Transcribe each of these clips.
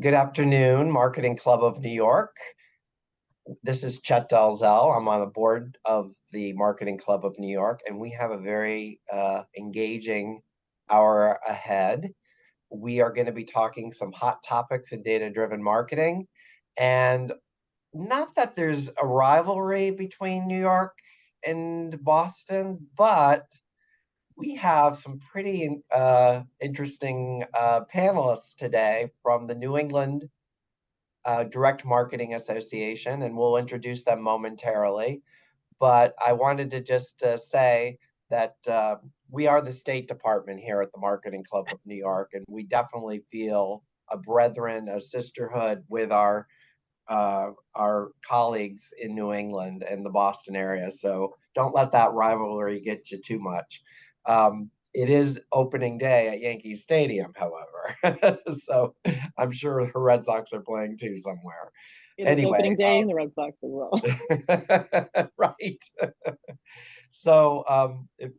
Good afternoon, Marketing Club of New York. This is Chet Dalzell. I'm on the board of the Marketing Club of New York, and we have a very engaging hour ahead. We are going to be talking some hot topics in data-driven marketing. And not that there's a rivalry between New York and Boston, but we have some pretty interesting panelists today from the New England Direct Marketing Association, and we'll introduce them momentarily. But I wanted to just say that we are the State Department here at the Marketing Club of New York, and we definitely feel a brethren, a sisterhood with our colleagues in New England and the Boston area. So don't let that rivalry get you too much. It is opening day at Yankee Stadium, however. So I'm sure the Red Sox are playing too somewhere. It is opening day in the Red Sox as well. Right. So if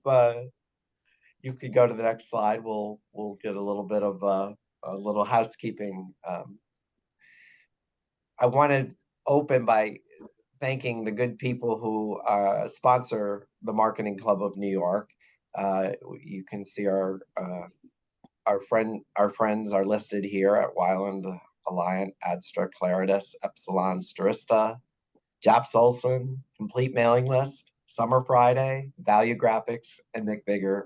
you could go to the next slide, we'll get a little bit of a little housekeeping. I want to open by thanking the good people who sponsor the Marketing Club of New York. You can see our friends are listed here at Weiland, Alliant, Adstra, Claritas, Epsilon, Starista, Japs Olson, Complete Mailing List, Summer Friday, Value Graphics, and McVigor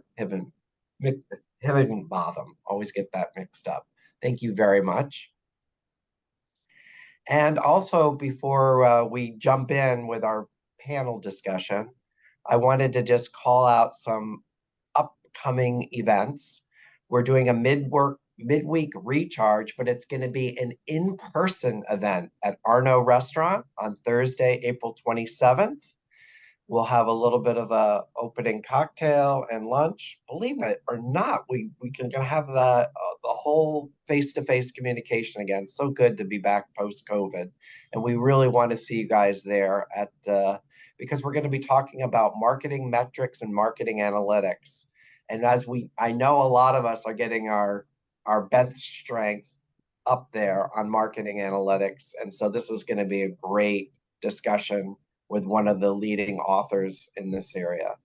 Higginbotham. Always get that mixed up. Thank you very much. And also, before we jump in with our panel discussion, I wanted to just call out some upcoming events. We're doing a midweek recharge, but it's going to be an in-person event at Arno Restaurant on Thursday, April 27th. We'll have a little bit of a opening cocktail and lunch. Believe it or not, we can have the whole face-to-face communication again. So good to be back post-COVID, and we really want to see you guys there at because we're going to be talking about marketing metrics and marketing analytics. And I know a lot of us are getting our bench strength up there on marketing analytics, and so this is going to be a great discussion with one of the leading authors in this area.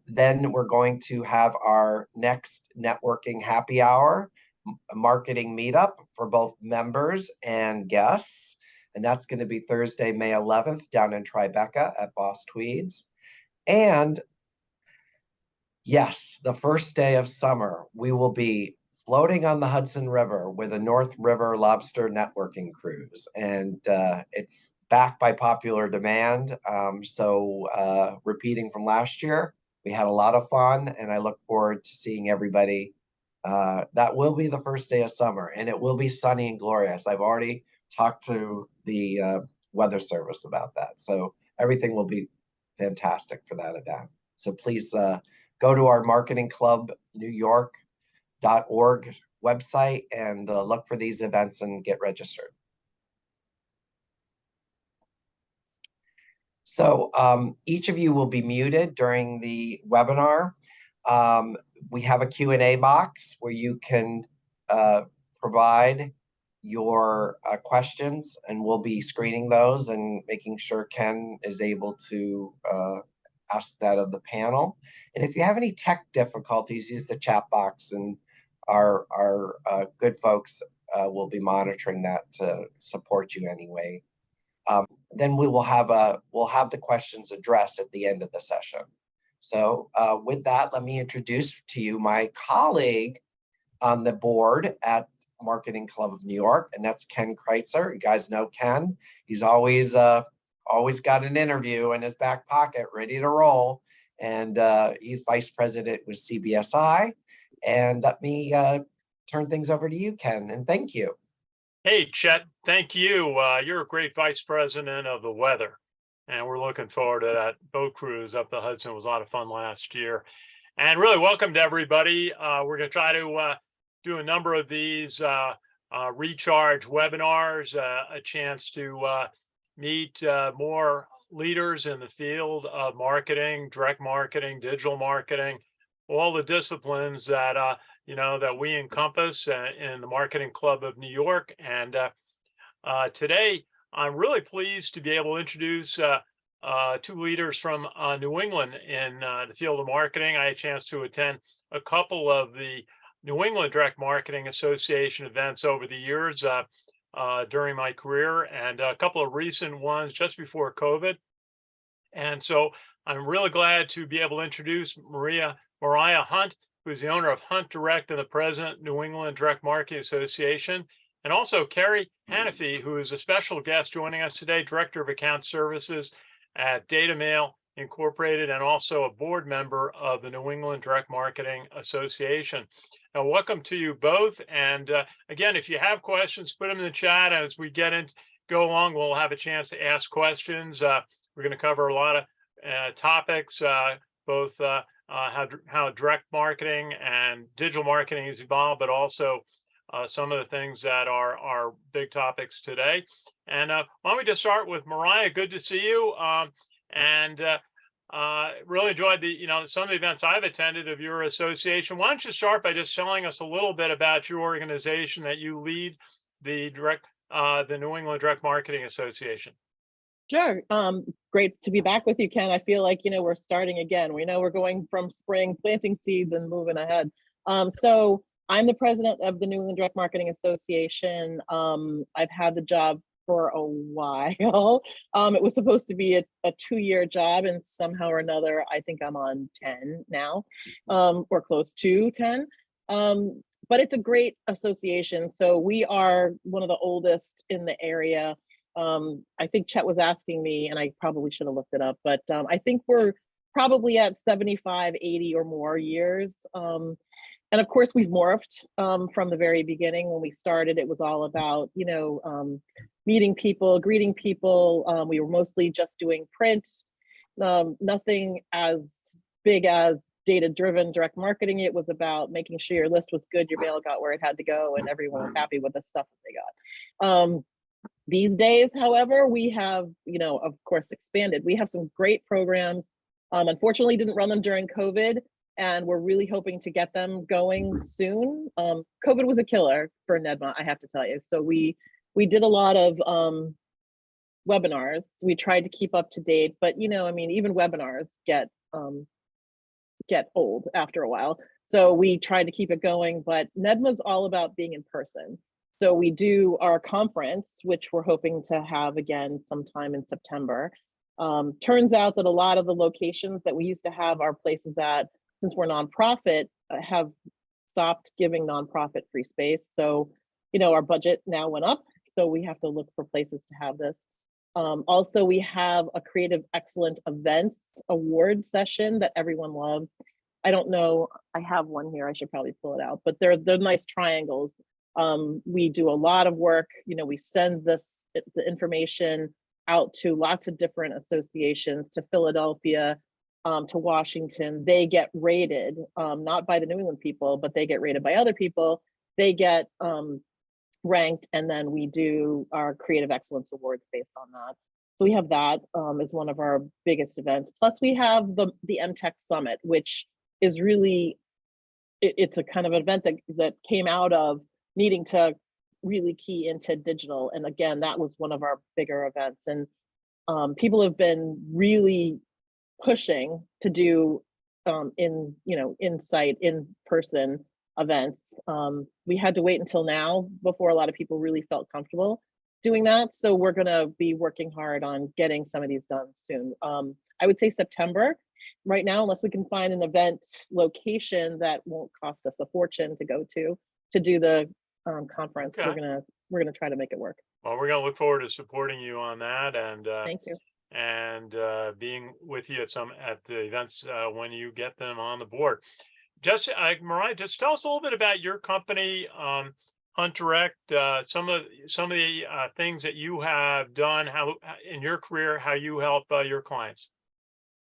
Then we're going to have our next networking happy hour, marketing meetup for both members and guests. And that's going to be Thursday, May 11th down in Tribeca at Boss Tweeds. And yes, the first day of summer, we will be floating on the Hudson River with a North River Lobster networking cruise. And it's back by popular demand. So repeating from last year, we had a lot of fun, and I look forward to seeing everybody. That will be the first day of summer, and it will be sunny and glorious. I've already talked to the weather service about that. So everything will be fantastic for that event. So please go to our Marketing Club New York.org website and look for these events and get registered. So each of you will be muted during the webinar. We have a Q&A box where you can provide your questions, and we'll be screening those and making sure Ken is able to ask that of the panel. And if you have any tech difficulties, use the chat box, and our good folks will be monitoring that to support you anyway. Then we'll have the questions addressed at the end of the session. So with that, let me introduce to you my colleague on the board at Marketing Club of New York, and that's Ken Kraetzer. You guys know Ken. He's always got an interview in his back pocket ready to roll, and he's vice president with CBSI. And let me turn things over to you, Ken, and thank you. Hey, Chet, thank you. You're a great vice president of the weather, and we're looking forward to that boat cruise up the Hudson. It was a lot of fun last year. And really welcome to everybody. We're going to try to do a number of these recharge webinars, a chance to meet more leaders in the field of marketing, direct marketing, digital marketing, all the disciplines that that we encompass in the Marketing Club of New York. And today, I'm really pleased to be able to introduce two leaders from New England in the field of marketing. I had a chance to attend a couple of the New England Direct Marketing Association events over the years during my career, and a couple of recent ones just before COVID. And so I'm really glad to be able to introduce Mariah Hunt, who's the owner of Hunt Direct and the president of New England Direct Marketing Association, and also Kerry Hannify, who is a special guest joining us today, Director of Account Services at Data Mail Incorporated, and also a board member of the New England Direct Marketing Association. Now, welcome to you both. And again, if you have questions, put them in the chat. As we go along, we'll have a chance to ask questions. We're going to cover a lot of topics, both how direct marketing and digital marketing has evolved, but also some of the things that are big topics today. And why don't we just start with Mariah? Good to see you. And really enjoyed some of the events I've attended of your association. Why don't you start by just telling us a little bit about your organization that you lead, the New England Direct Marketing Association. Sure. Great to be back with you, Ken. I feel like, we're starting again. We know we're going from spring, planting seeds and moving ahead. So I'm the president of the New England Direct Marketing Association. I've had the job for a while. It was supposed to be a 2-year job, and somehow or another, I think I'm on 10 now, or close to 10. But it's a great association. So we are one of the oldest in the area. I think Chet was asking me, and I probably should have looked it up, but I think we're probably at 75, 80 or more years. And of course, we've morphed from the very beginning. When we started, it was all about, meeting people, greeting people. We were mostly just doing print, nothing as big as data-driven direct marketing. It was about making sure your list was good, your mail got where it had to go, and everyone was happy with the stuff that they got. These days, however, we have, of course, expanded. We have some great programs. Unfortunately, didn't run them during COVID, and we're really hoping to get them going soon. COVID was a killer for NEDMA, I have to tell you. So we did a lot of webinars. We tried to keep up to date, but even webinars get old after a while. So we tried to keep it going, but NEDMA is all about being in person. So we do our conference, which we're hoping to have again sometime in September. Turns out that a lot of the locations that we used to have our places at, since we're nonprofit, have stopped giving nonprofit free space. So, our budget now went up, so we have to look for places to have this. Also, we have a Creative Excellent Events Award session that everyone loves. I don't know, I have one here, I should probably pull it out, but they're nice triangles. We do a lot of work. We send the information out to lots of different associations, to Philadelphia, to Washington. They get rated, not by the New England people, but they get rated by other people. They get ranked, and then we do our Creative Excellence Awards based on that. So we have that as one of our biggest events. Plus we have the MTech Summit, which is really, it's a kind of event that came out of needing to really key into digital. And again, that was one of our bigger events. And people have been really pushing to do in-site, in-person events. We had to wait until now before a lot of people really felt comfortable doing that. So we're gonna be working hard on getting some of these done soon. I would say September right now, unless we can find an event location that won't cost us a fortune to go to do the conference. Okay. We're gonna try to make it work. Well, we're gonna look forward to supporting you on that, and thank you. And being with you at the events when you get them on the board. Just Mariah, just tell us a little bit about your company, Hunt Direct. Some of the things that you have done, how in your career, how you help your clients.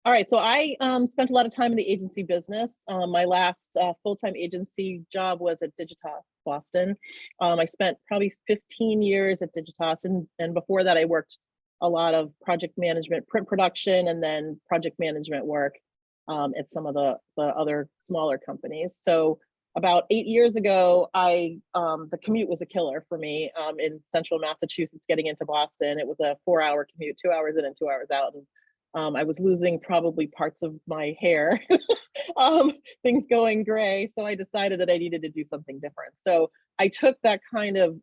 All right, so I spent a lot of time in the agency business. My last full-time agency job was at Digitas Boston. I spent probably 15 years at Digitas, and before that I worked a lot of project management, print production, and then project management work. at some of the other smaller companies. So about 8 years ago, the commute was a killer for me in central Massachusetts, getting into Boston. It was a 4-hour commute, 2 hours in and 2 hours out. And I was losing probably parts of my hair, things going gray. So I decided that I needed to do something different. So I took that kind of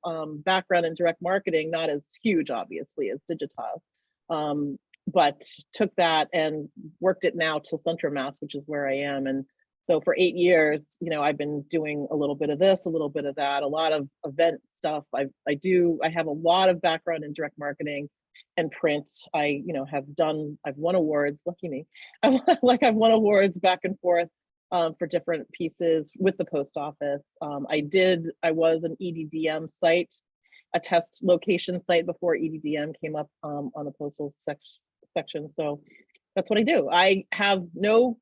background in direct marketing, not as huge, obviously, as Digital, but took that and worked it now to Central Mass, which is where I am. And so for 8 years, I've been doing a little bit of this, a little bit of that, a lot of event stuff. I have a lot of background in direct marketing and print. I've won awards, lucky me. I've won awards back and forth for different pieces with the post office. I was an EDDM site, a test location site before EDDM came up on the postal section. So that's what I do. I have no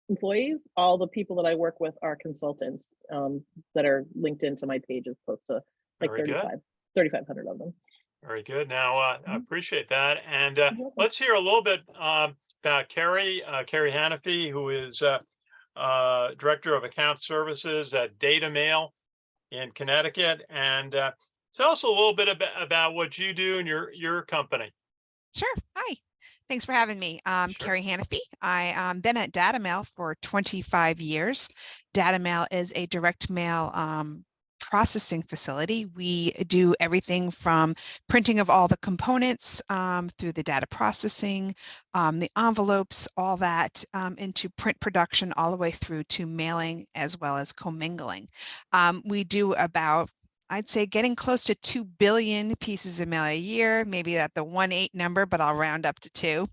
employees. All the people that I work with are consultants that are linked into my pages, close to like 3,500 of them. Very good. Now, I appreciate that. And let's hear a little bit about Kerry Hannify, who is Director of Account Services at Data Mail in Connecticut. And tell us a little bit about what you do in your company. Sure. Hi. Thanks for having me. Sure. Kerry Hannify. I've been at Data Mail for 25 years. Data Mail is a direct mail processing facility. We do everything from printing of all the components through the data processing, the envelopes, all that into print production, all the way through to mailing as well as commingling. We do about, I'd say, getting close to 2 billion pieces of mail a year, maybe at the 1.8 number, but I'll round up to 2.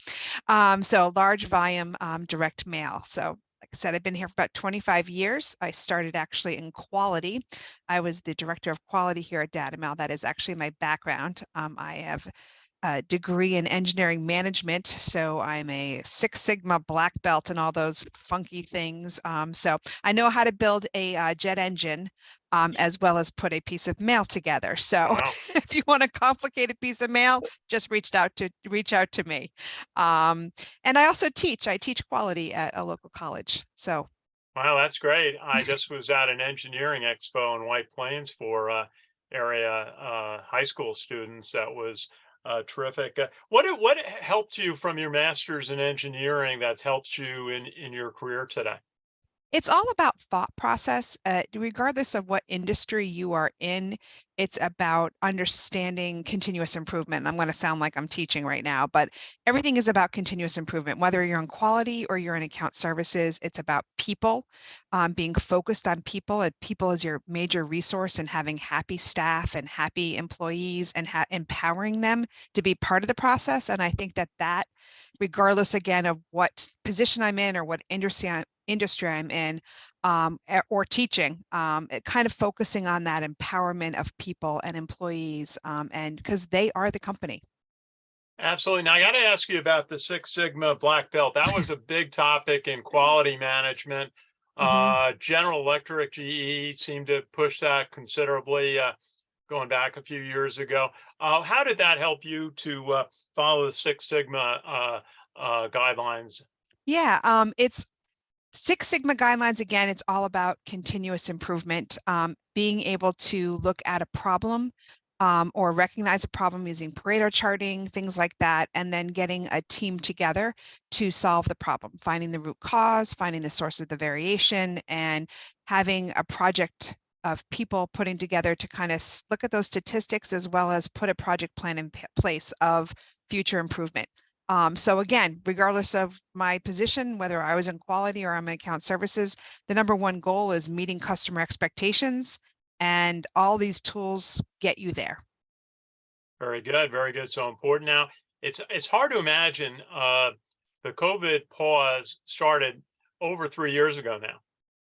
So large volume direct mail. So like I said, I've been here for about 25 years. I started actually in quality. I was the director of quality here at Data Mail. That is actually my background. I have a degree in engineering management, so I'm a Six Sigma black belt and all those funky things. So I know how to build a jet engine as well as put a piece of mail together. So Wow. if you want a complicated piece of mail, just reach out to me. And I also teach quality at a local college. So Wow, that's great. I just was at an engineering expo in White Plains for area high school students. That was terrific. What helped you from your master's in engineering that's helped you in your career today? it's all about thought process, regardless of what industry you are in. It's about understanding continuous improvement. I'm going to sound like I'm teaching right now, but everything is about continuous improvement. Whether you're in quality or you're in account services, it's about people, being focused on people, and people is your major resource, and having happy staff and happy employees and empowering them to be part of the process. And I think that regardless, again, of what position I'm in or what industry I'm in, or teaching, kind of focusing on that empowerment of people and employees, and because they are the company. Absolutely. Now I got to ask you about the Six Sigma black belt. That was a big topic in quality management. General Electric, GE seemed to push that considerably going back a few years ago. How did that help you to follow the Six Sigma guidelines? Yeah, it's Six Sigma guidelines. Again, it's all about continuous improvement, being able to look at a problem or recognize a problem using Pareto charting, things like that, and then getting a team together to solve the problem, finding the root cause, finding the source of the variation, and having a project of people putting together to kind of look at those statistics as well as put a project plan in place of future improvement. So again, regardless of my position, whether I was in quality or I'm in account services, the number one goal is meeting customer expectations, and all these tools get you there. Very good, very good. So important. Now, it's hard to imagine the COVID pause started over 3 years ago now,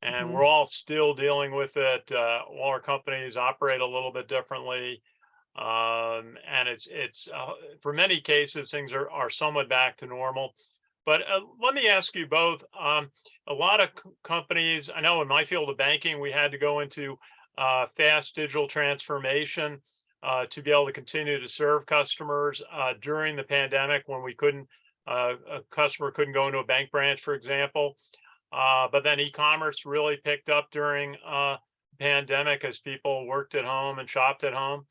and we're all still dealing with it. All our companies operate a little bit differently. And it's for many cases, things are somewhat back to normal. But let me ask you both, a lot of companies, I know in my field of banking, we had to go into fast digital transformation to be able to continue to serve customers during the pandemic when we couldn't a customer couldn't go into a bank branch, for example. But then e-commerce really picked up during pandemic as people worked at home and shopped at home.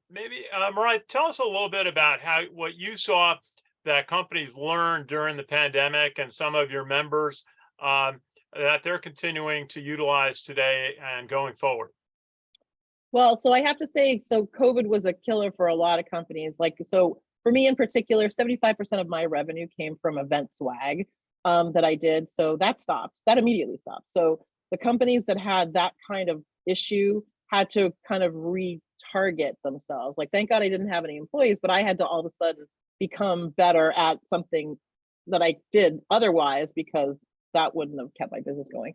Maybe Mariah, tell us a little bit about what you saw that companies learned during the pandemic and some of your members that they're continuing to utilize today and going forward. Well, so I have to say, so COVID was a killer for a lot of companies. Like, so for me in particular, 75% of my revenue came from event swag that I did. So that stopped, that immediately stopped. So the companies that had that kind of issue had to kind of retarget themselves. Like, thank God I didn't have any employees, but I had to all of a sudden become better at something that I did otherwise, because that wouldn't have kept my business going.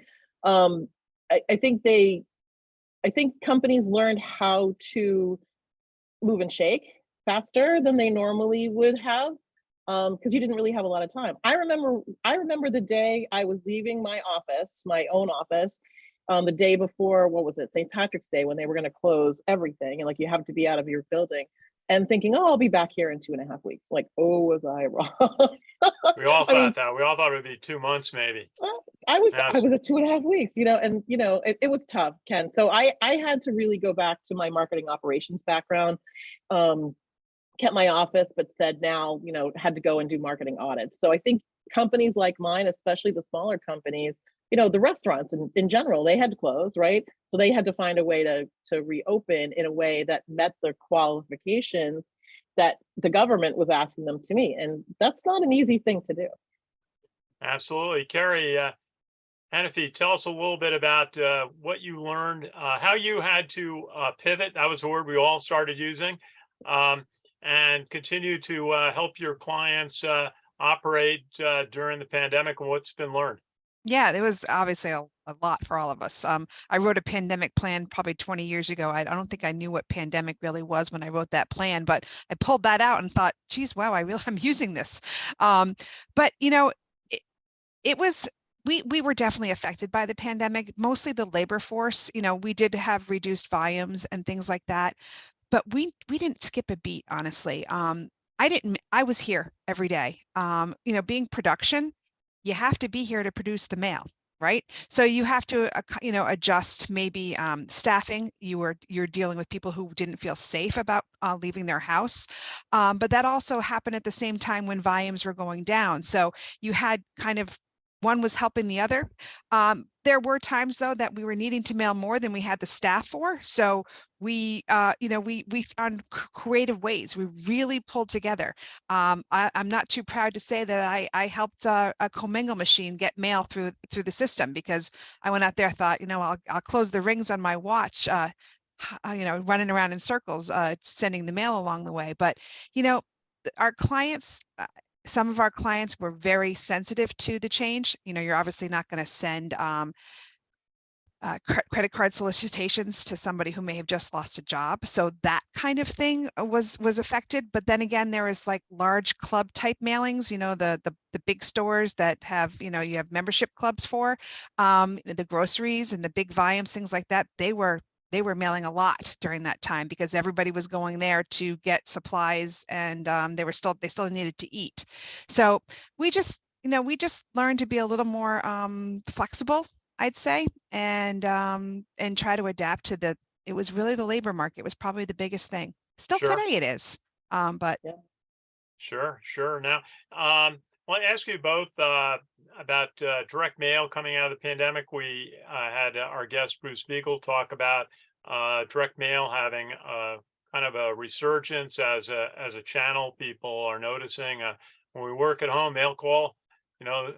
I think companies learned how to move and shake faster than they normally would have, because you didn't really have a lot of time. I remember the day I was leaving my office, my own office, the day before, what was it, St. Patrick's Day, when they were going to close everything, and like you have to be out of your building, and thinking, oh, I'll be back here in 2.5 weeks. Like, oh, was I wrong? We all thought that. We all thought it would be 2 months, maybe. I was at 2.5 weeks, and it was tough, Ken. So I had to really go back to my marketing operations background, kept my office, but said now, had to go and do marketing audits. So I think companies like mine, especially the smaller companies, the restaurants in general, they had to close, right? So they had to find a way to reopen in a way that met the qualifications that the government was asking them to meet. And that's not an easy thing to do. Absolutely. Kerry Hannify, tell us a little bit about what you learned, how you had to pivot. That was a word we all started using, and continue to help your clients operate during the pandemic, and what's been learned. Yeah, it was obviously a lot for all of us. I wrote a pandemic plan probably 20 years ago. I don't think I knew what pandemic really was when I wrote that plan, but I pulled that out and thought, geez, wow, I'm using this. But it was, we were definitely affected by the pandemic, mostly the labor force. We did have reduced volumes and things like that, but we didn't skip a beat, honestly. I was here every day. Being production, you have to be here to produce the mail, right? So you have to, adjust maybe staffing. You're dealing with people who didn't feel safe about leaving their house. But that also happened at the same time when volumes were going down. So you had kind of, one was helping the other. There were times though that we were needing to mail more than we had the staff for. So we found creative ways. We really pulled together. I'm not too proud to say that I helped a commingle machine get mail through the system, because I went out there, thought, I'll close the rings on my watch, running around in circles, sending the mail along the way. But, our clients, some of our clients were very sensitive to the change. You're obviously not going to send credit card solicitations to somebody who may have just lost a job. So that kind of thing was affected. But then again, there is like large club type mailings, the big stores that have, you have membership clubs for, the groceries and the big volumes, things like that. They were mailing a lot during that time because everybody was going there to get supplies, and they still needed to eat. So we just learned to be a little more flexible, I'd say, and try to adapt to it was really the labor market was probably the biggest thing. Still Sure. Today it is, but yeah. Sure. Now, I want to ask you both about direct mail coming out of the pandemic. We had our guest Bruce Beagle talk about direct mail having kind of a resurgence as a channel. People are noticing when we work at home, mail call,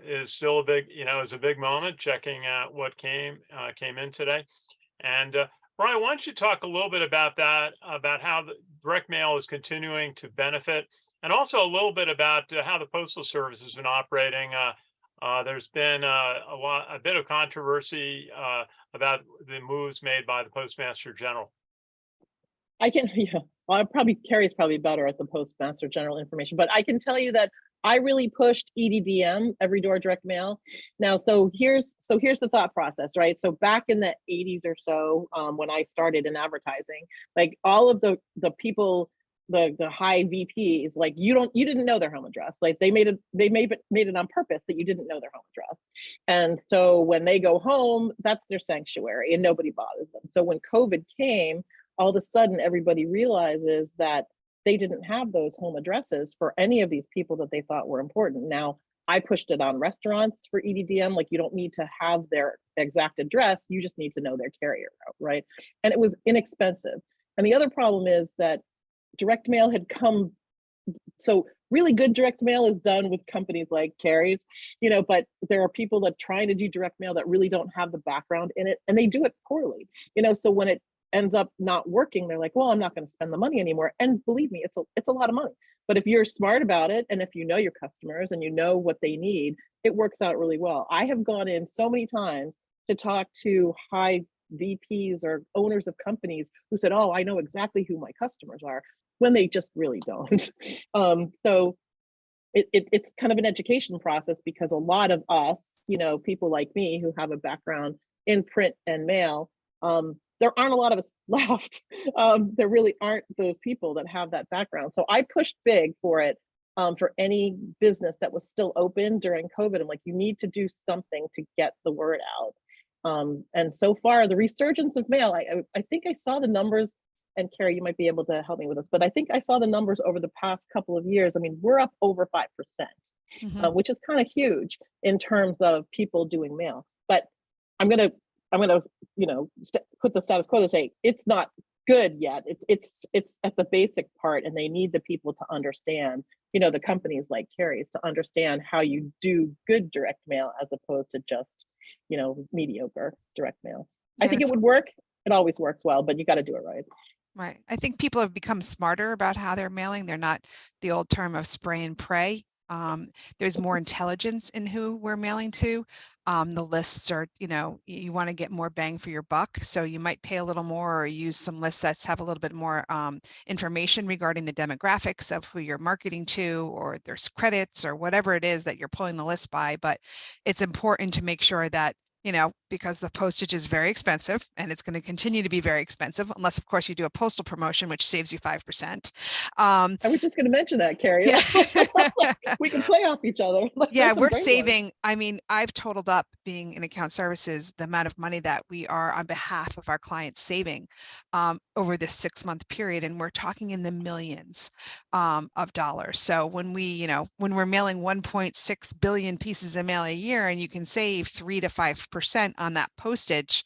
is still a big moment. Checking out what came in today. And Mariah, why don't you talk a little bit about that, about how the direct mail is continuing to benefit, and also a little bit about how the Postal Service has been operating. There's been a bit of controversy about the moves made by the Postmaster General. Kerry's probably better at the Postmaster General information, but I can tell you that I really pushed EDDM, every door direct mail. Now, so here's the thought process, right? So back in the 80s or so, when I started in advertising, like all of the people the high VPs, like you didn't know their home address. Like they made it on purpose that you didn't know their home address. And so when they go home, that's their sanctuary and nobody bothers them. So when COVID came, all of a sudden everybody realizes that they didn't have those home addresses for any of these people that they thought were important. Now, I pushed it on restaurants for EDDM, like you don't need to have their exact address, you just need to know their carrier route, right? And it was inexpensive. And the other problem is that direct mail had come, so really good direct mail is done with companies like Kerry's, but there are people that trying to do direct mail that really don't have the background in it, and they do it poorly, so when it ends up not working, they're like, well, I'm not going to spend the money anymore. And believe me, it's a lot of money. But if you're smart about it, and if you know your customers and you know what they need, it works out really well. I have gone in so many times to talk to high VPs or owners of companies who said, oh, I know exactly who my customers are, when they just really don't. So it's kind of an education process, because a lot of us, people like me who have a background in print and mail, there aren't a lot of us left. There really aren't those people that have that background. So I pushed big for it, for any business that was still open during COVID. I'm like, you need to do something to get the word out. And so far, the resurgence of mail, I think I saw the numbers, and Kerry, you might be able to help me with this, but I think I saw the numbers over the past couple of years. I mean, we're up over 5%, which is kind of huge in terms of people doing mail. But I'm gonna put the status quo to say it's not good yet. It's at the basic part, and they need the people to understand, the companies like Kerry's, to understand how you do good direct mail as opposed to just, mediocre direct mail. Yeah, I think it would work. It always works well, but you got to do it right. Right. I think people have become smarter about how they're mailing. They're not the old term of spray and pray. There's more intelligence in who we're mailing to. The lists are, you want to get more bang for your buck. So you might pay a little more or use some lists that have a little bit more information regarding the demographics of who you're marketing to, or there's credits or whatever it is that you're pulling the list by. But it's important to make sure that, because the postage is very expensive, and it's going to continue to be very expensive, unless of course you do a postal promotion, which saves you 5%. I was just going to mention that, Kerry. Yeah. We can play off each other. Yeah, we're saving. I mean, I've totaled up, being in account services, the amount of money that we are on behalf of our clients saving over this 6-month period, and we're talking in the millions of dollars. So when when we're mailing 1.6 billion pieces of mail a year, and you can save 3 to 5% on that postage,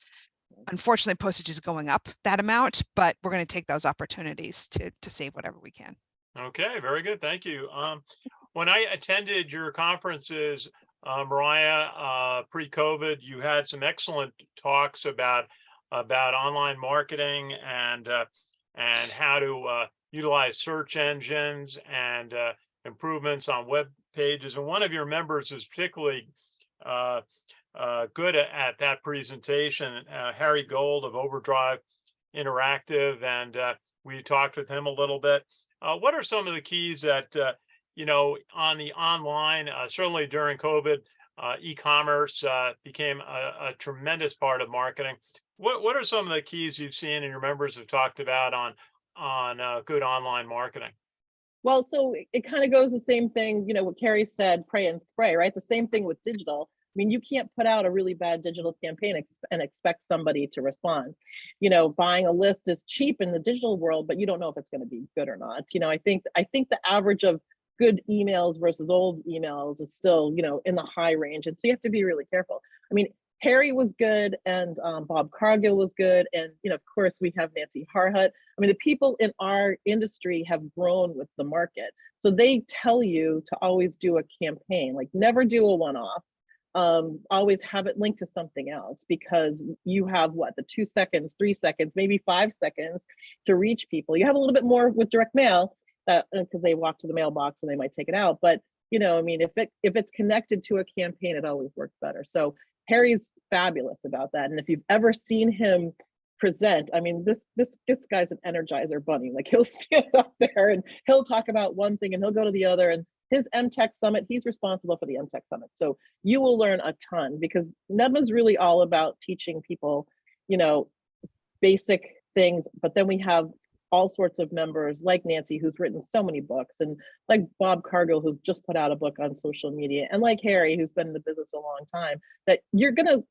unfortunately, postage is going up that amount, but we're going to take those opportunities to save whatever we can. Okay, very good. Thank you. When I attended your conferences, Mariah, pre-COVID, you had some excellent talks about online marketing and how to utilize search engines and improvements on web pages. And one of your members is particularly good at that presentation, Harry Gold of Overdrive Interactive, and we talked with him a little bit. What are some of the keys that on the online, certainly during COVID, e-commerce became a tremendous part of marketing. What are some of the keys you've seen and your members have talked about on good online marketing? Well, so it kind of goes the same thing, what Kerry said, pray and spray, right? The same thing with digital. I mean, you can't put out a really bad digital campaign and expect somebody to respond. Buying a list is cheap in the digital world, but you don't know if it's going to be good or not. I think the average of good emails versus old emails is still, in the high range. And so you have to be really careful. I mean, Harry was good, and Bob Cargill was good. And, of course, we have Nancy Harhut. I mean, the people in our industry have grown with the market. So they tell you to always do a campaign, like never do a one-off. Always have it linked to something else, because you have the 2 seconds, 3 seconds, maybe 5 seconds to reach people. You have a little bit more with direct mail because they walk to the mailbox and they might take it out. But I mean, if it's connected to a campaign, it always works better. So Harry's fabulous about that. And if you've ever seen him present, I mean, this guy's an energizer bunny. Like, he'll stand up there and he'll talk about one thing and he'll go to the other. And his MTech Summit, he's responsible for the MTech Summit. So you will learn a ton, because NEDMA is really all about teaching people, basic things. But then we have all sorts of members like Nancy, who's written so many books, and like Bob Cargill, who's just put out a book on social media, and like Harry, who's been in the business a long time, that you're gonna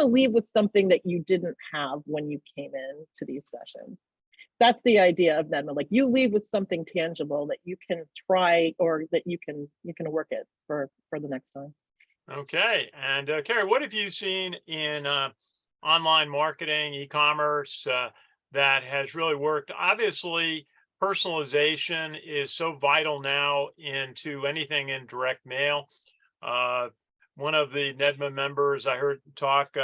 leave with something that you didn't have when you came in to these sessions. That's the idea of NEDMA. Like, you leave with something tangible that you can try, or that you can work it for the next time. Okay. And Kerry, what have you seen in online marketing, e-commerce that has really worked? Obviously, personalization is so vital now into anything in direct mail. One of the NEDMA members I heard talk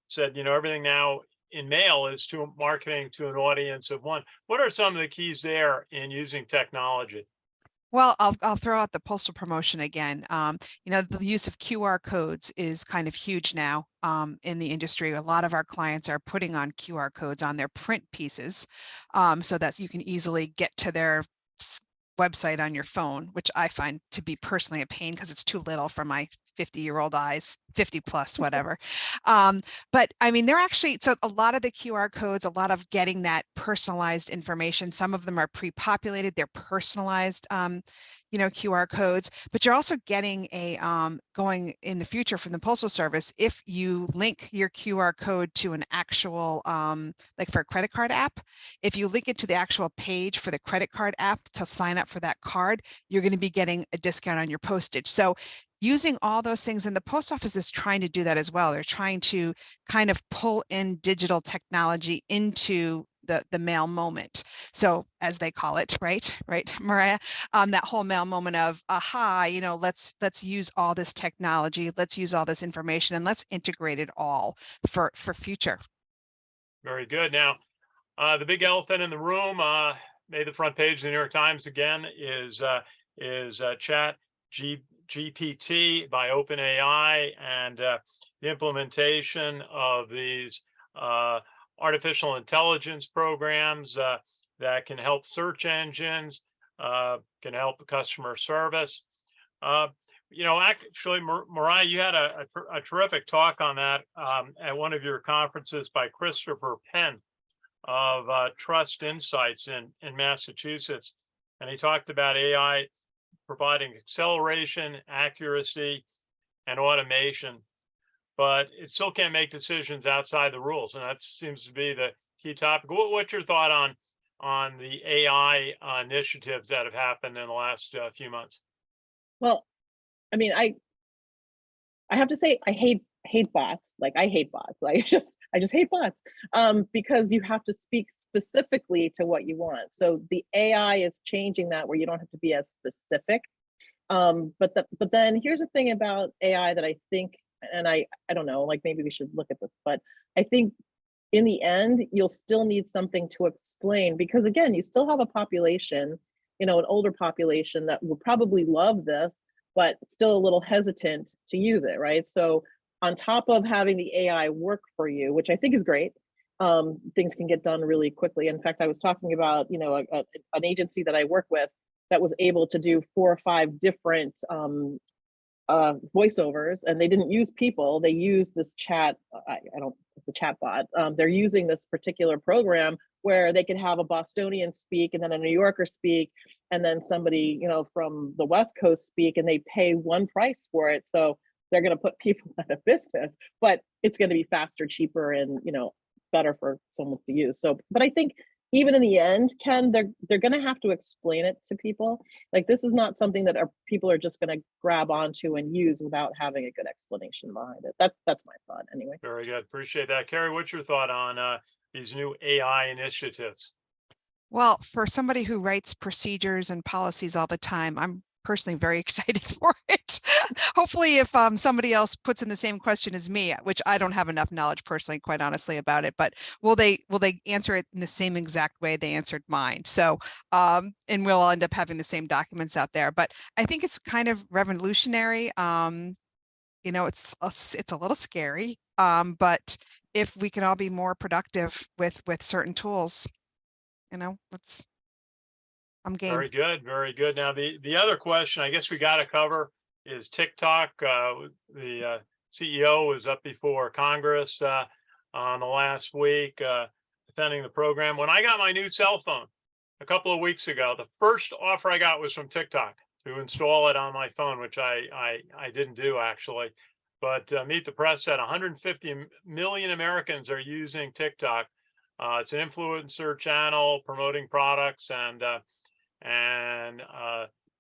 said, everything now in mail is to marketing to an audience of one. What are some of the keys there in using technology? Well, I'll throw out the postal promotion again. The use of QR codes is kind of huge now in the industry. A lot of our clients are putting on QR codes on their print pieces so that you can easily get to their website on your phone, which I find to be personally a pain because it's too little for my 50-year-old eyes, 50 plus, whatever. But I mean, they're actually, so a lot of the QR codes, a lot of getting that personalized information, some of them are pre-populated, they're personalized, QR codes, but you're also getting a, going in the future from the Postal Service, if you link your QR code to an actual, like for a credit card app, if you link it to the actual page for the credit card app to sign up for that card, you're going to be getting a discount on your postage. So using all those things, and the post office is trying to do that as well. They're trying to kind of pull in digital technology into the mail moment. So as they call it, right, Mariah, that whole mail moment of, aha, let's use all this technology, let's use all this information, and let's integrate it all for future. Very good. Now, the big elephant in the room, made the front page of the New York Times again, is Chat GPT by OpenAI, and the implementation of these artificial intelligence programs that can help search engines, can help customer service. Actually, Mariah, you had a terrific talk on that at one of your conferences by Christopher Penn of Trust Insights in Massachusetts. And he talked about AI providing acceleration, accuracy, and automation, but it still can't make decisions outside the rules. And that seems to be the key topic. What's your thought on the AI initiatives that have happened in the last few months? Well, I mean, I have to say, I hate bots. Like, I hate bots. Like, I just hate bots because you have to speak specifically to what you want. So the AI is changing that, where you don't have to be as specific. But then here's the thing about AI that I think, and I don't know, like, maybe we should look at this, but I think in the end, you'll still need something to explain, because again, you still have a population, an older population that will probably love this, but still a little hesitant to use it, right? So on top of having the AI work for you, which I think is great, things can get done really quickly. In fact, I was talking about, an agency that I work with that was able to do 4 or 5 different voiceovers, and they didn't use people. They used this chat, the chat bot. They're using this particular program where they could have a Bostonian speak, and then a New Yorker speak, and then somebody, from the West Coast speak, and they pay one price for it. So they're going to put people out of business, but it's going to be faster, cheaper, and, better for someone to use. So, but I think even in the end, Ken, they're going to have to explain it to people. Like, this is not something that people are just going to grab onto and use without having a good explanation behind it. That's my thought anyway. Very good. Appreciate that. Kerry, what's your thought on these new AI initiatives? Well, for somebody who writes procedures and policies all the time, I'm personally very excited for it. Hopefully, if somebody else puts in the same question as me, which I don't have enough knowledge personally, quite honestly, about it, but will they answer it in the same exact way they answered mine? So, and we'll end up having the same documents out there. But I think it's kind of revolutionary. It's a little scary, but if we can all be more productive with certain tools, I'm game. Very good. Very good. Now, the other question I guess we got to cover is TikTok. The CEO was up before Congress on the last week defending the program. When I got my new cell phone, a couple of weeks ago. The first offer I got was from TikTok to install it on my phone, which I didn't do actually. But Meet the Press said 150 million Americans are using TikTok. It's an influencer channel promoting products and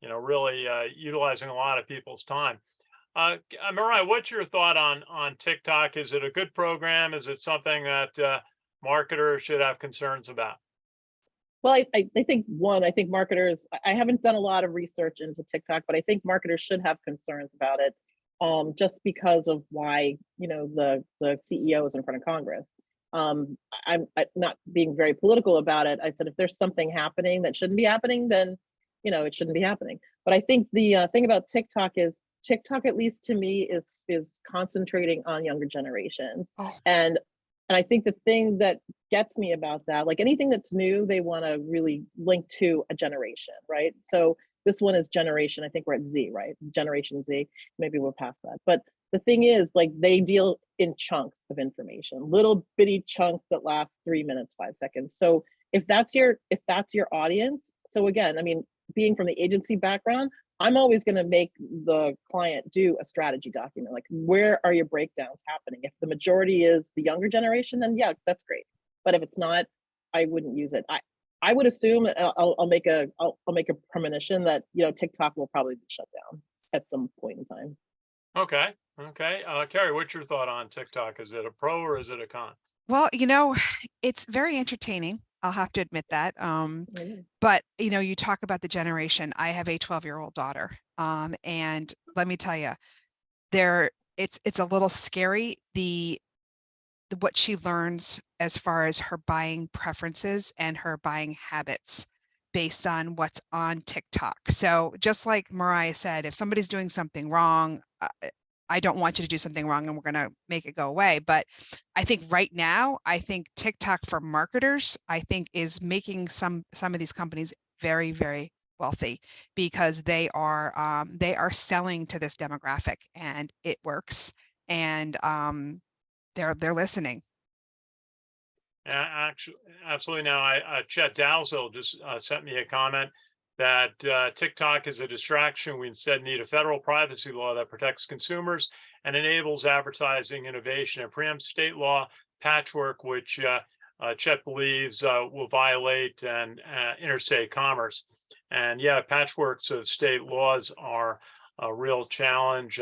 really utilizing a lot of people's time. Mariah, what's your thought on TikTok? Is it a good program? Is it something that marketers should have concerns about? Well, I think I think marketers, I haven't done a lot of research into TikTok, but I think marketers should have concerns about it, just because of why, the CEO is in front of Congress. I'm not being very political about it. I said, if there's something happening that shouldn't be happening, then, it shouldn't be happening. But I think the thing about TikTok is TikTok, at least to me, is concentrating on younger generations. Oh. And I think the thing that gets me about that, like anything that's new, they want to really link to a generation, right? So this one is generation, I think we're at Z, right? Generation Z, maybe we're past that. But the thing is, like, they deal in chunks of information, little bitty chunks that last 3 minutes, 5 seconds. So if that's your audience, so again, I mean, being from the agency background, I'm always going to make the client do a strategy document. Like, where are your breakdowns happening? If the majority is the younger generation, then yeah, that's great. But if it's not, I wouldn't use it. I would assume, I'll make a premonition that, TikTok will probably be shut down at some point in time. Okay. Kerry, what's your thought on TikTok? Is it a pro or is it a con? Well, it's very entertaining. I'll have to admit that. But, you talk about the generation. I have a 12-year-old daughter. And let me tell you, it's a little scary, what she learns as far as her buying preferences and her buying habits based on what's on TikTok. So just like Mariah said, if somebody's doing something wrong, I don't want you to do something wrong and we're going to make it go away. But I think right now, I think TikTok for marketers, I think is making some of these companies very, very wealthy, because they are selling to this demographic and it works, and they're listening. Actually, absolutely. Now, Chet Dalzell just sent me a comment that TikTok is a distraction. We instead need a federal privacy law that protects consumers and enables advertising innovation and preempts state law patchwork, which Chet believes will violate and interstate commerce. And yeah, patchworks of state laws are a real challenge.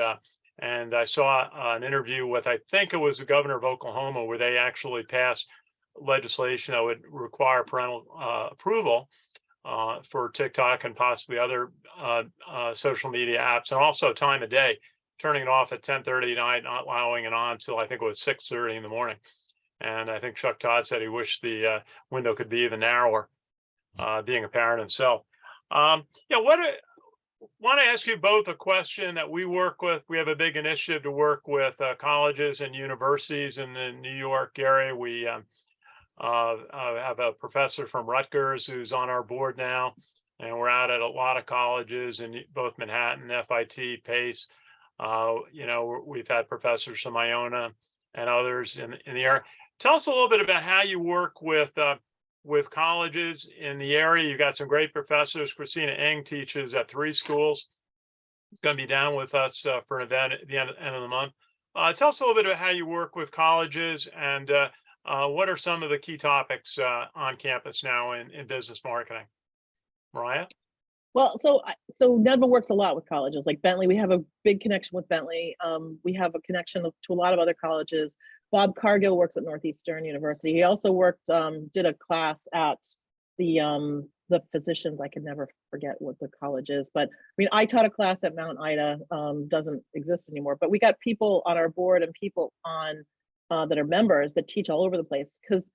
And I saw an interview with, I think it was the governor of Oklahoma, where they actually passed legislation that would require parental approval for TikTok and possibly other social media apps, and also time of day, turning it off at 10:30 at night, not allowing it on till I think it was 6:30 in the morning. And I think Chuck Todd said he wished the window could be even narrower, being a parent himself. Want to ask you both a question that we work with. We have a big initiative to work with colleges and universities in the New York area. We have a professor from Rutgers who's on our board now, and we're out at a lot of colleges in both Manhattan, FIT, Pace. We've had professors from Iona and others in the area. Tell us a little bit about how you work with colleges in the area. You've got some great professors. Christina Eng teaches at 3 schools. She's going to be down with us for an event at the end of the month. Tell us a little bit about how you work with colleges, and what are some of the key topics on campus now in business marketing? Mariah? Well, so NEDMA works a lot with colleges like Bentley. We have a big connection with Bentley. We have a connection to a lot of other colleges. Bob Cargill works at Northeastern University. He also did a class at the physicians. I can never forget what the college is, but I mean, I taught a class at Mount Ida, doesn't exist anymore, but we got people on our board and people on that are members that teach all over the place. Because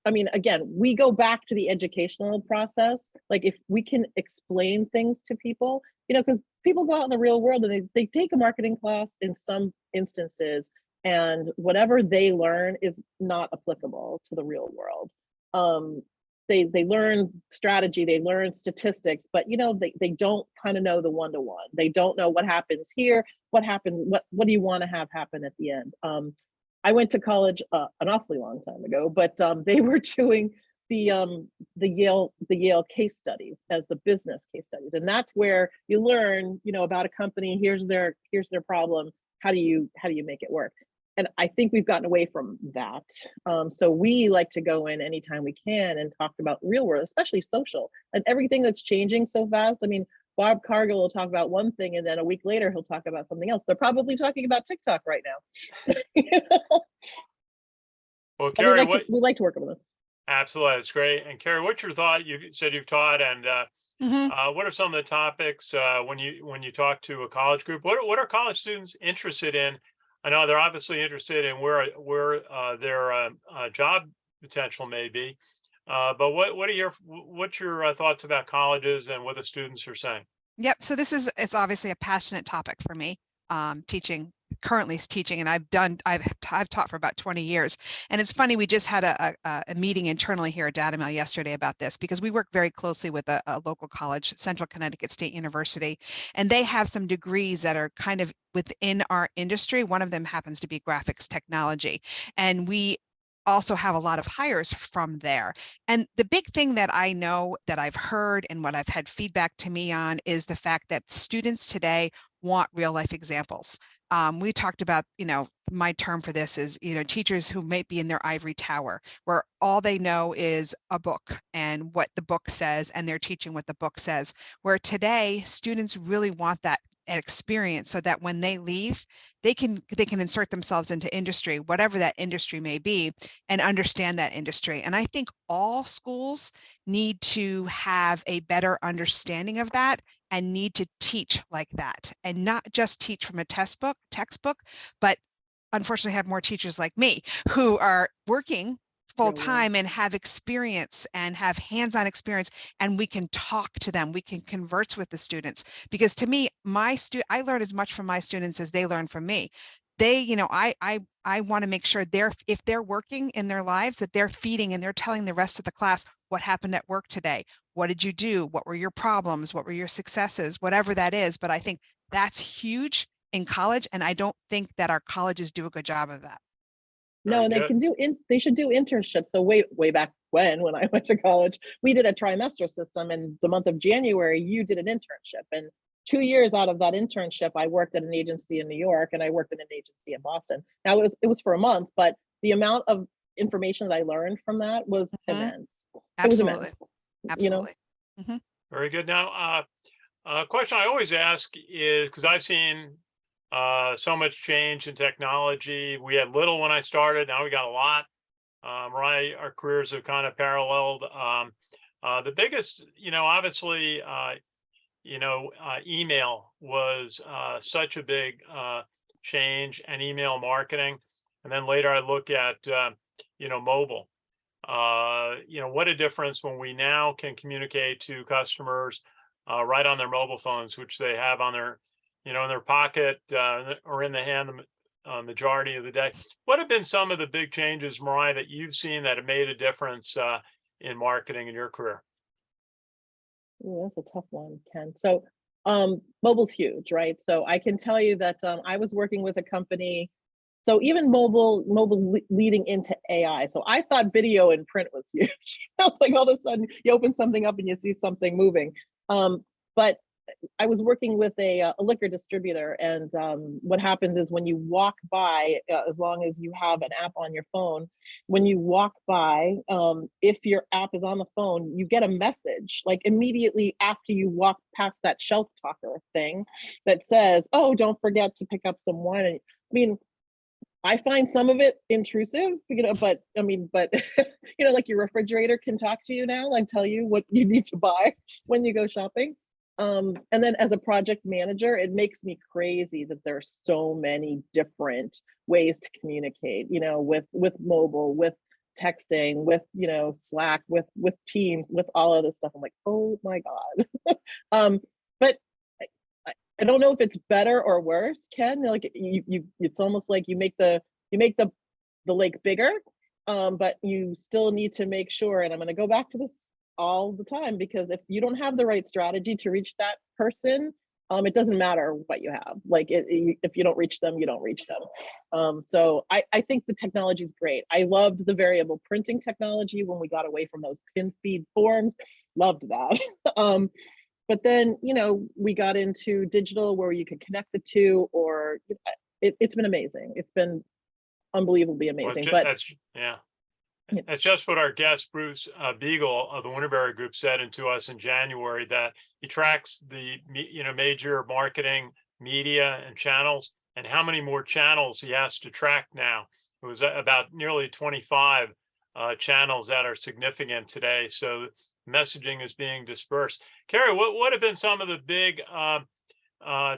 I mean, again, we go back to the educational process. Like, if we can explain things to people, because people go out in the real world and they take a marketing class in some instances, and whatever they learn is not applicable to the real world. They learn strategy, they learn statistics, but they don't kind of know the one-to-one. They don't know what happens here, what do you want to have happen at the end. I went to college an awfully long time ago, but they were doing Yale case studies as the business case studies, and that's where you learn, about a company. Here's their problem. How do you make it work? And I think we've gotten away from that. So we like to go in anytime we can and talk about real world, especially social, and everything that's changing so fast. I mean, Bob Cargill will talk about one thing, and then a week later he'll talk about something else. They're probably talking about TikTok right now. Well, Kerry, we like to work with them. Absolutely, that's great. And Kerry, what's your thought? You said you've taught, and what are some of the topics when you talk to a college group? What are college students interested in? I know they're obviously interested in where their job potential may be, but what's your thoughts about colleges and what the students are saying? Yep. So it's obviously a passionate topic for me. Currently teaching, and I've taught for about 20 years. And it's funny, we just had a meeting internally here at Dalzell yesterday about this, because we work very closely with a local college, Central Connecticut State University, and they have some degrees that are kind of within our industry. One of them happens to be graphics technology, and we also have a lot of hires from there. And the big thing that I know that I've heard and what I've had feedback to me on is the fact that students today want real life examples. We talked about, my term for this is, teachers who may be in their ivory tower, where all they know is a book and what the book says, and they're teaching what the book says. Where today, students really want that experience, so that when they leave, they can insert themselves into industry, whatever that industry may be, and understand that industry. And I think all schools need to have a better understanding of that, and need to teach like that, and not just teach from a textbook, but unfortunately have more teachers like me who are working full time and have experience and have hands-on experience, and we can talk to them, we can converse with the students. Because to me, I learn as much from my students as they learn from me. They, I want to make sure if they're working in their lives, that they're feeding and they're telling the rest of the class what happened at work today. What did you do? What were your problems? What were your successes? Whatever that is. But I think that's huge in college, and I don't think that our colleges do a good job of that. No, they should do internships. So way back when I went to college, we did a trimester system, and the month of January, you did an internship. And 2 years out of that internship, I worked at an agency in New York, and I worked in an agency in Boston. Now it was for a month, but the amount of information that I learned from that was immense. Absolutely. It was immense. Absolutely. Very good. Now, a question I always ask is, because I've seen so much change in technology. We had little when I started. Now we got a lot. Mariah, our careers have kind of paralleled. The biggest, obviously, email was such a big change, and email marketing. And then later I look at, mobile. What a difference when we now can communicate to customers right on their mobile phones, which they have on their, in their pocket or in the hand the majority of the day. What have been some of the big changes, Mariah, that you've seen that have made a difference in marketing in your career? Ooh, that's a tough one, Ken. So mobile's huge, right? So I can tell you that I was working with a company. So even mobile leading into AI. So I thought video and print was huge. It's like all of a sudden you open something up and you see something moving. But I was working with a liquor distributor, and what happens is when you walk by, as long as you have an app on your phone, when you walk by, if your app is on the phone, you get a message like immediately after you walk past that shelf talker thing that says, "Oh, don't forget to pick up some wine." And, I mean, I find some of it intrusive, but like your refrigerator can talk to you now, like tell you what you need to buy when you go shopping. And then as a project manager, it makes me crazy that there's so many different ways to communicate, with mobile, with texting, with, Slack, with Teams, with all of this stuff. I'm like, oh my God. But I don't know if it's better or worse, Ken. Like it's almost like you make the lake bigger, but you still need to make sure. And I'm going to go back to this all the time, because if you don't have the right strategy to reach that person, it doesn't matter what you have. Like if you don't reach them, you don't reach them. So I think the technology is great. I loved the variable printing technology when we got away from those pin feed forms. Loved that. But then, we got into digital where you could connect the two, or it's been amazing. It's been unbelievably amazing. Yeah. That's just what our guest, Bruce Beagle of the Winterberry Group, said to us in January, that he tracks the major marketing media and channels, and how many more channels he has to track now. It was about nearly 25 channels that are significant today. So messaging is being dispersed. Kerry, what have been some of the big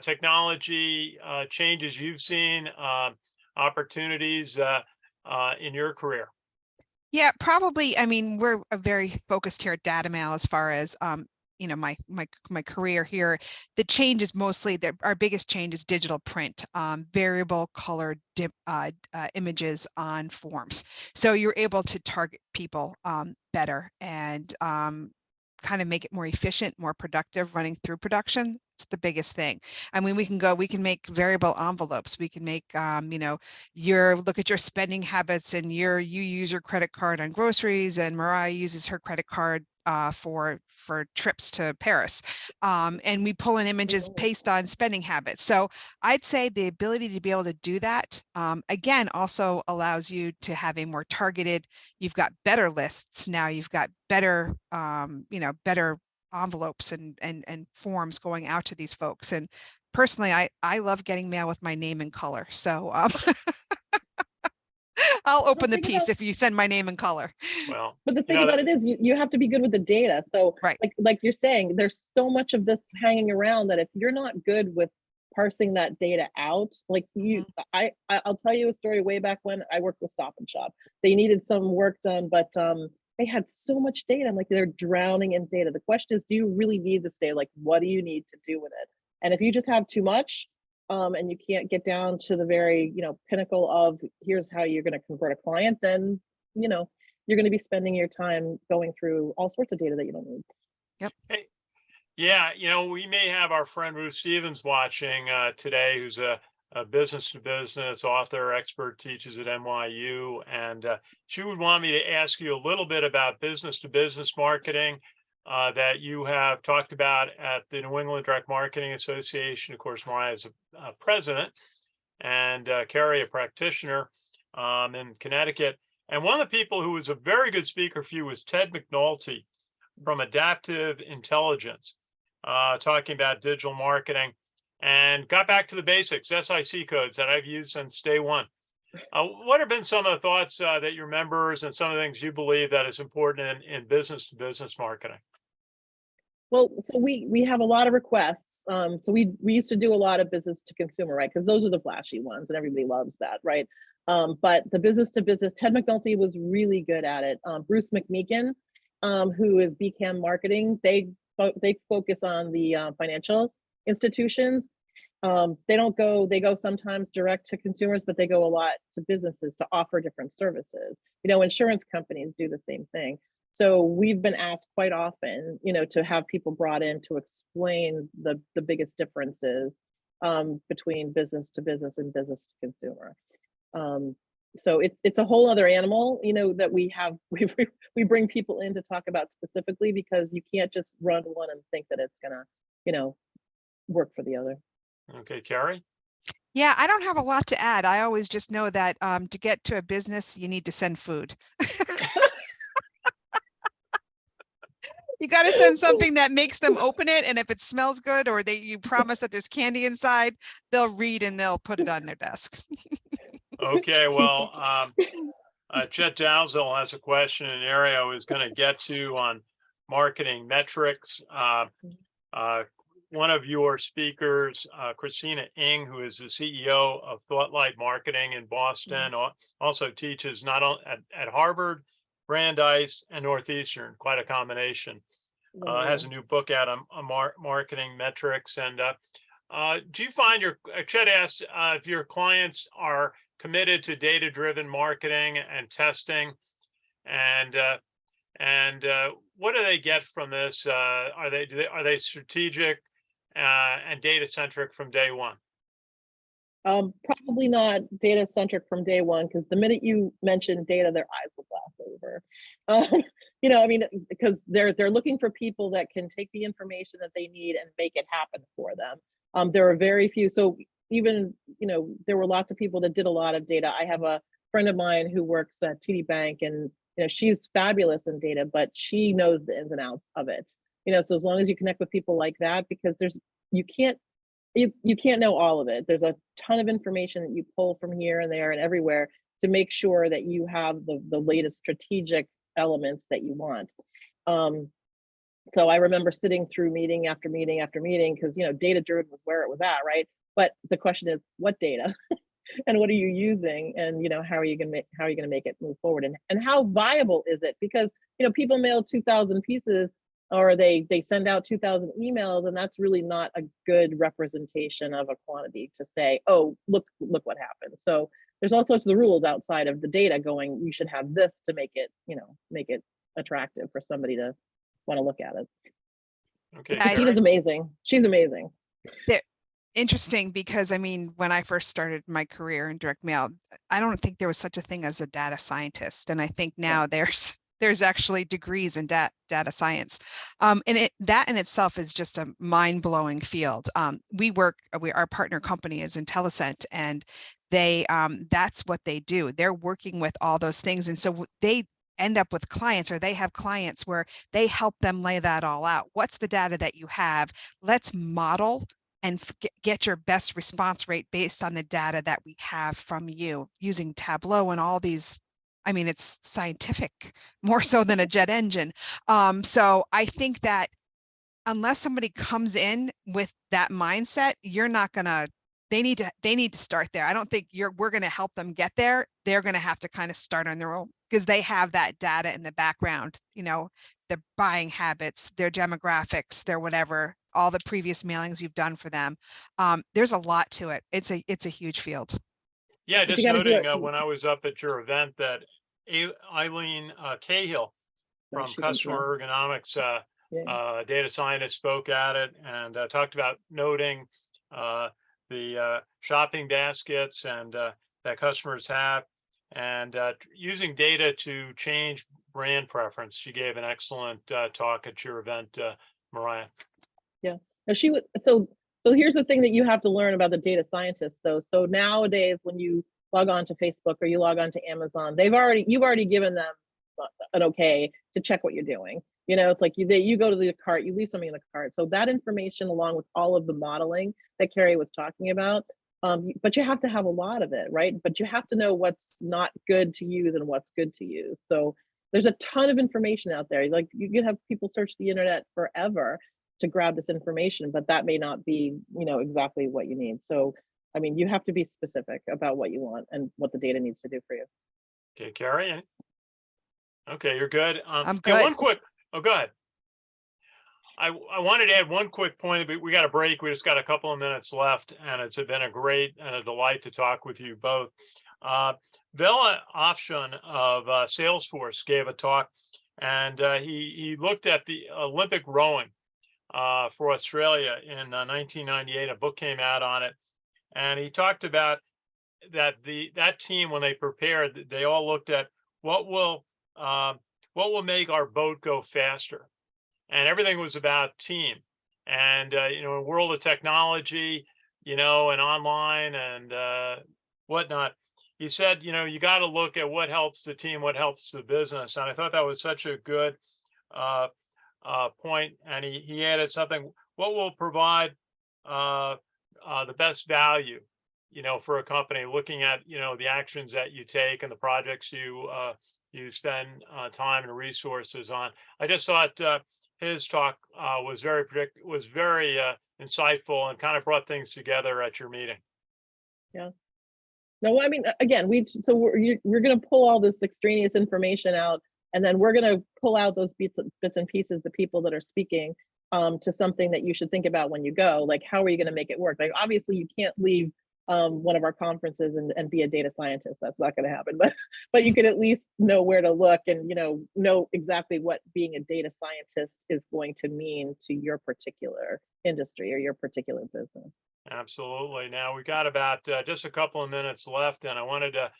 technology changes you've seen, opportunities in your career? Yeah, probably. I mean, we're very focused here at DataMail as far as my career here. The change is mostly our biggest change is digital print, variable colored images on forms. So you're able to target people better and kind of make it more efficient, more productive running through production. It's the biggest thing. I mean, we can make variable envelopes. We can make, look at your spending habits, and you use your credit card on groceries, and Mariah uses her credit card for trips to Paris. And we pull in images based on spending habits. So I'd say the ability to be able to do that, again, also allows you to have a more targeted, you've got better lists now, you've got better, better envelopes and forms going out to these folks. And personally, I love getting mail with my name and color. So I'll open the piece if you send my name and color. Well, but the thing about it is you have to be good with the data. So right. like you're saying, there's so much of this hanging around that if you're not good with parsing that data out, like I'll tell you a story way back when I worked with Stop and Shop. They needed some work done, but they had so much data. I'm like, they're drowning in data. The question is, do you really need this data? Like, what do you need to do with it? And if you just have too much, and you can't get down to the very, pinnacle of here's how you're going to convert a client, then, you're going to be spending your time going through all sorts of data that you don't need. Yep. Hey, yeah, we may have our friend Ruth Stevens watching today, who's a business-to-business author, expert, teaches at NYU, and she would want me to ask you a little bit about business-to-business marketing that you have talked about at the New England Direct Marketing Association. Of course, Mariah is a president, and Kerry, a practitioner in Connecticut. And one of the people who was a very good speaker for you was Ted McNulty from Adaptive Intelligence, talking about digital marketing, and got back to the basics, SIC codes that I've used since day one. What have been some of the thoughts that your members and some of the things you believe that is important in business-to-business marketing? Well, so we have a lot of requests. So we used to do a lot of business to consumer, right? Because those are the flashy ones and everybody loves that, right? But the business to business, Ted McNulty was really good at it. Bruce McMeekin, who is BCAM marketing, they focus on the financial institutions. They go sometimes direct to consumers, but they go a lot to businesses to offer different services. Insurance companies do the same thing. So we've been asked quite often, to have people brought in to explain the biggest differences between business to business and business to consumer. So it's a whole other animal, that we bring people in to talk about specifically, because you can't just run one and think that it's gonna, work for the other. Okay, Kerry? Yeah, I don't have a lot to add. I always just know that to get to a business, you need to send food. You got to send something that makes them open it, and if it smells good, or you promise that there's candy inside, they'll read and they'll put it on their desk. Okay, well, Chet Dalzell has a question, an area I was going to get to on marketing metrics. One of your speakers, Christina Ng, who is the CEO of Thoughtlight Marketing in Boston, also teaches not only at Harvard, Brandeis, and Northeastern, quite a combination. Has a new book out on marketing metrics. And do you find Chet asked if your clients are committed to data-driven marketing and testing, and what do they get from this? Are they strategic, and data centric from day one? Probably not data centric from day one, because the minute you mention data, their eyes will glass over. You know, I mean, because they're looking for people that can take the information that they need and make it happen for them. There are very few. So even, you know, there were lots of people that did a lot of data. I have a friend of mine who works at TD Bank, and you know, she's fabulous in data, but she knows the ins and outs of it. You know, so as long as you connect with people like that, because you can't know all of it. There's a ton of information that you pull from here and there and everywhere to make sure that you have the latest strategic elements that you want. So I remember sitting through meeting after meeting after meeting, because you know, data driven was where it was at, right? But the question is, what data and what are you using, and you know, how are you going to make it move forward, and how viable is it? Because you know, people mail 2,000 pieces, or they send out 2,000 emails, and that's really not a good representation of a quantity to say, oh, look what happened. So there's all sorts of the rules outside of the data going, you should have this to make it, you know, make it attractive for somebody to want to look at it. Okay, Christina's amazing. She's amazing. Interesting, because I mean, when I first started my career in direct mail, I don't think there was such a thing as a data scientist. And I think now there's actually degrees in data science. And that in itself is just a mind-blowing field. Our partner company is Intellicent, and they that's what they do. They're working with all those things. And so they end up with clients, or they have clients where they help them lay that all out. What's the data that you have? Let's model and get your best response rate based on the data that we have from you, using Tableau and all these. I mean, it's scientific, more so than a jet engine. So I think that unless somebody comes in with that mindset, you're not gonna. They need to start there. I don't think we're going to help them get there. They're going to have to kind of start on their own, because they have that data in the background, you know, their buying habits, their demographics, their whatever, all the previous mailings you've done for them. There's a lot to it. It's a huge field. Yeah, just noting when I was up at your event that Eileen Cahill from Customer Ergonomics, data scientist, spoke at it and talked about noting the shopping baskets and that customers have, and using data to change brand preference. She gave an excellent talk at your event, Mariah. Yeah, and she would. So here's the thing that you have to learn about the data scientists, though. So nowadays, when you log on to Facebook or you log on to Amazon, you've already given them an okay to check what you're doing. You know, it's like you go to the cart, you leave something in the cart. So that information, along with all of the modeling that Kerry was talking about, but you have to have a lot of it, right? But you have to know what's not good to use and what's good to use. So there's a ton of information out there. Like, you can have people search the internet forever to grab this information, but that may not be, you know, exactly what you need. So, I mean, you have to be specific about what you want and what the data needs to do for you. Okay, Kerry. Okay, you're good. I'm good. One quick. Oh, go ahead. I wanted to add one quick point, but we got a break. We just got a couple of minutes left, and it's been a great and a delight to talk with you both. Vela Afshan of Salesforce gave a talk, and he looked at the Olympic rowing for Australia in 1998. A book came out on it, and he talked about that that team, when they prepared, they all looked at what will make our boat go faster, and everything was about team. And you know, in a world of technology, you know, and online and whatnot, he said, you know, you got to look at what helps the team, what helps the business. And I thought that was such a good point. And he added something: what will provide the best value, you know, for a company, looking at, you know, the actions that you take and the projects you spend time and resources on. I just thought his talk was very insightful and kind of brought things together at your meeting. Yeah. No, I mean, again, we're going to pull all this extraneous information out, and then we're going to pull out those bits and pieces, the people that are speaking, to something that you should think about when you go. Like, how are you going to make it work? Like, obviously, you can't leave one of our conferences and be a data scientist. That's not going to happen, but you can at least know where to look and, know exactly what being a data scientist is going to mean to your particular industry or your particular business. Absolutely. Now we've got about just a couple of minutes left, and I wanted to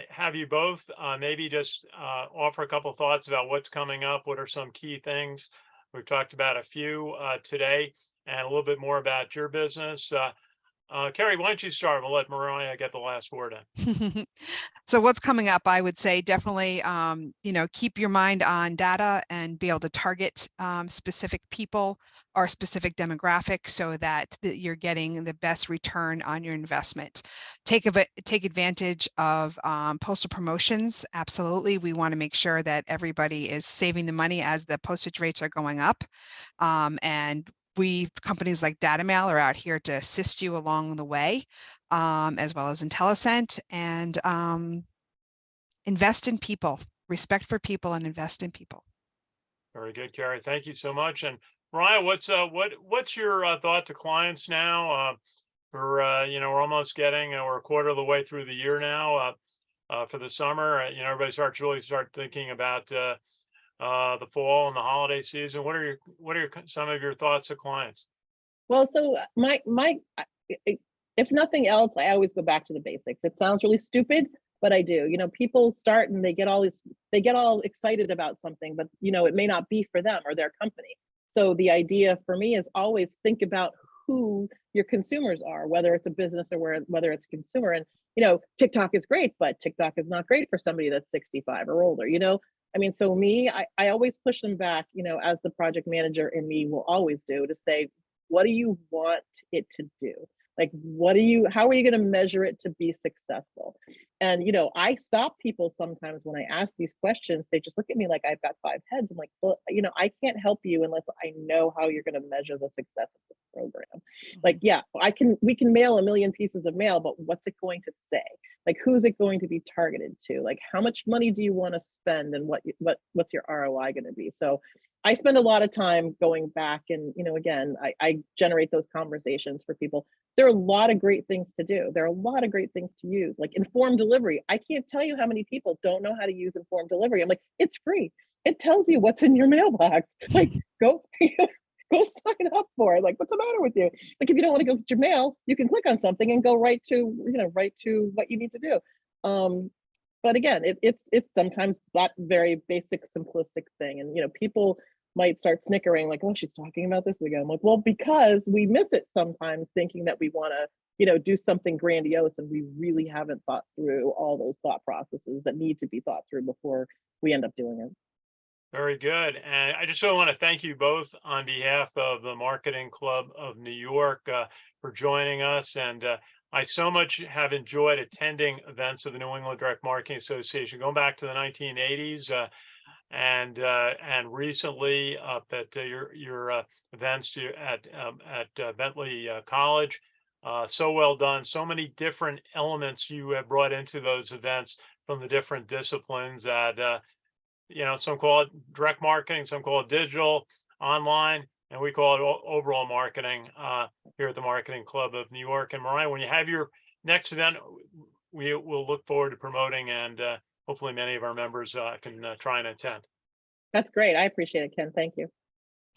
have you both maybe just offer a couple of thoughts about what's coming up. What are some key things? We've talked about a few today, and a little bit more about your business. Kerry, why don't you start? We'll let Mariah get the last word in. So what's coming up, I would say definitely, keep your mind on data and be able to target specific people or specific demographics so that you're getting the best return on your investment. Take advantage of postal promotions. Absolutely. We want to make sure that everybody is saving the money as the postage rates are going up. And companies like DataMail are out here to assist you along the way, as well as Intellicent, and invest in people, respect for people, and invest in people. Very good, Kerry. Thank you so much. And Mariah, what's your thought to clients now? We're almost getting, we're a quarter of the way through the year now. For the summer, everybody really start thinking about the fall and the holiday season. What are some of your thoughts to clients? Well, so if nothing else, I always go back to the basics. It sounds really stupid, but I do. People start and they get all excited about something, but it may not be for them or their company. So the idea for me is always think about who your consumers are, whether it's a business or whether it's a consumer. And TikTok is great, but TikTok is not great for somebody that's 65 or older. So me, I always push them back, as the project manager in me will always do, to say, what do you want it to do? Like, how are you going to measure it to be successful? And, I stop people sometimes when I ask these questions. They just look at me like I've got 5 heads. I'm like, well, I can't help you unless I know how you're going to measure the success of the program. Like, yeah, we can mail 1 million pieces of mail, but what's it going to say? Like, who's it going to be targeted to? Like, how much money do you want to spend, and what's your ROI going to be? So I spend a lot of time going back and, again, I generate those conversations for people. There are a lot of great things to do. There are a lot of great things to use, like informed delivery. I can't tell you how many people don't know how to use informed delivery. I'm like, it's free. It tells you what's in your mailbox. Like, go sign up for it. Like, what's the matter with you? Like, if you don't want to go get your mail, you can click on something and go right to what you need to do. But again, it's sometimes that very basic, simplistic thing. And, people might start snickering like, oh, she's talking about this again. I'm like, well, because we miss it sometimes, thinking that we want to, do something grandiose, and we really haven't thought through all those thought processes that need to be thought through before we end up doing it. Very good. And I just really want to thank you both on behalf of the Marketing Club of New York for joining us. And I so much have enjoyed attending events of the New England Direct Marketing Association going back to the 1980s. And recently up at your events at Bentley College. So well done. So many different elements you have brought into those events from the different disciplines that, some call it direct marketing, some call it digital, online, and we call it overall marketing here at the Marketing Club of New York. And Mariah, when you have your next event, we will look forward to promoting, and hopefully many of our members can try and attend. That's great. I appreciate it, Ken. Thank you.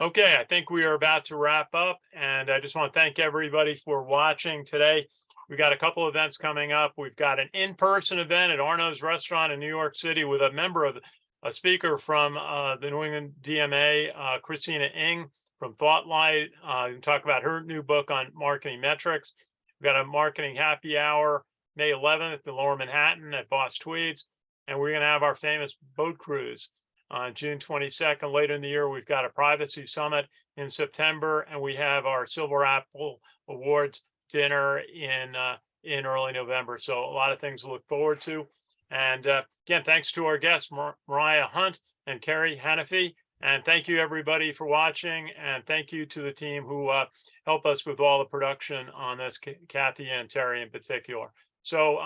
Okay, I think we are about to wrap up, and I just want to thank everybody for watching today. We've got a couple of events coming up. We've got an in-person event at Arno's Restaurant in New York City with a speaker from the New England DMA, Christina Ng from Thoughtlight, to talk about her new book on marketing metrics. We've got a marketing happy hour May 11th in Lower Manhattan at Boss Tweeds. And we're going to have our famous boat cruise on June 22nd. Later in the year, we've got a privacy summit in September, and we have our Silver Apple Awards dinner in early November. So a lot of things to look forward to. And again, thanks to our guests, Mariah Hunt and Kerry Hannify. And thank you, everybody, for watching. And thank you to the team who help us with all the production on this, Kathy and Terry in particular. So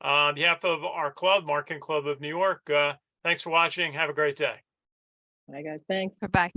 on behalf of our club, Marketing Club of New York, thanks for watching. Have a great day. Bye, guys. Thanks. Bye-bye.